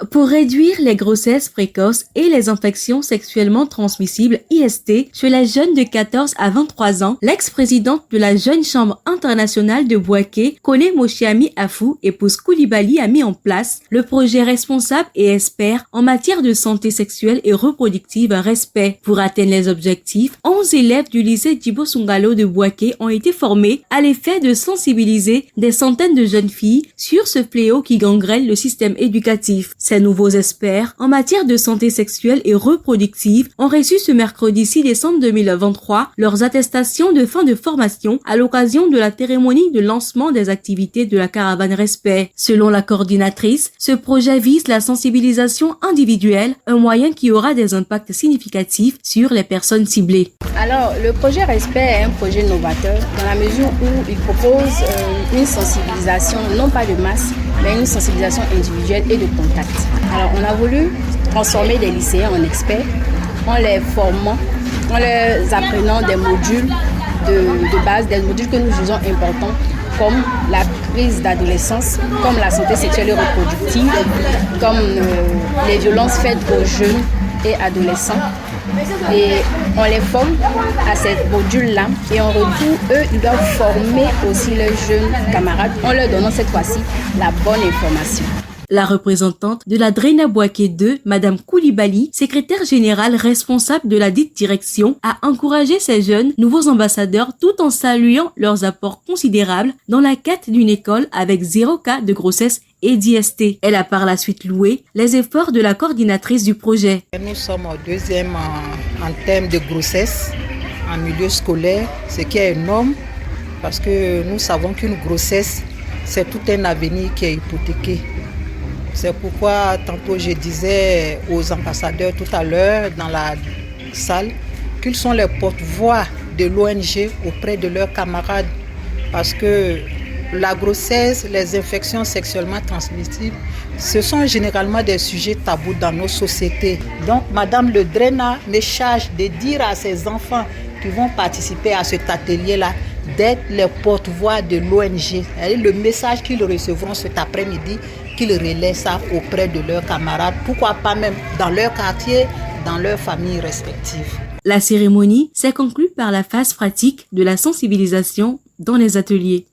Pour réduire les grossesses précoces et les infections sexuellement transmissibles IST chez les jeunes de 14 à 23 ans, l'ex-présidente de la Jeune Chambre internationale de Bouaké, Kone Moshiami Afou, épouse Koulibaly, a mis en place le projet responsable et expert en matière de santé sexuelle et reproductive Respect. Pour atteindre les objectifs, 11 élèves du lycée Djibo Sungalo de Bouaké ont été formés à l'effet de sensibiliser des centaines de jeunes filles sur ce fléau qui gangrène le système éducatif. Ces nouveaux experts en matière de santé sexuelle et reproductive ont reçu ce mercredi 6 décembre 2023 leurs attestations de fin de formation à l'occasion de la cérémonie de lancement des activités de la caravane Respect. Selon la coordinatrice, ce projet vise la sensibilisation individuelle, un moyen qui aura des impacts significatifs sur les personnes ciblées. Alors, le projet Respect est un projet novateur dans la mesure où il propose une sensibilisation, non pas de masse, mais une sensibilisation individuelle et de contact. Alors, on a voulu transformer des lycéens en experts en les formant, en les apprenant des modules de base, des modules que nous jugeons importants, comme la crise d'adolescence, comme la santé sexuelle et reproductive, comme les violences faites aux jeunes et adolescents. Et on les forme à ces modules-là et en retour, eux, ils doivent former aussi leurs jeunes camarades en leur donnant cette fois-ci la bonne information. La représentante de la Drena Bouaké 2, Madame Koulibaly, secrétaire générale responsable de la dite direction, a encouragé ces jeunes nouveaux ambassadeurs tout en saluant leurs apports considérables dans la quête d'une école avec 0 cas de grossesse et d'IST. Elle a par la suite loué les efforts de la coordinatrice du projet. Nous sommes au 2e en termes de grossesse en milieu scolaire, ce qui est énorme parce que nous savons qu'une grossesse, c'est tout un avenir qui est hypothéqué. C'est pourquoi tantôt je disais aux ambassadeurs tout à l'heure dans la salle qu'ils sont les porte-voix de l'ONG auprès de leurs camarades parce que la grossesse, les infections sexuellement transmissibles, ce sont généralement des sujets tabous dans nos sociétés. Donc Madame Le Drena me charge de dire à ses enfants qui vont participer à cet atelier-là d'être les porte-voix de l'ONG. Le message qu'ils recevront cet après-midi, qu'ils relaient ça auprès de leurs camarades, pourquoi pas même dans leur quartier, dans leurs familles respectives. La cérémonie s'est conclue par la phase pratique de la sensibilisation dans les ateliers.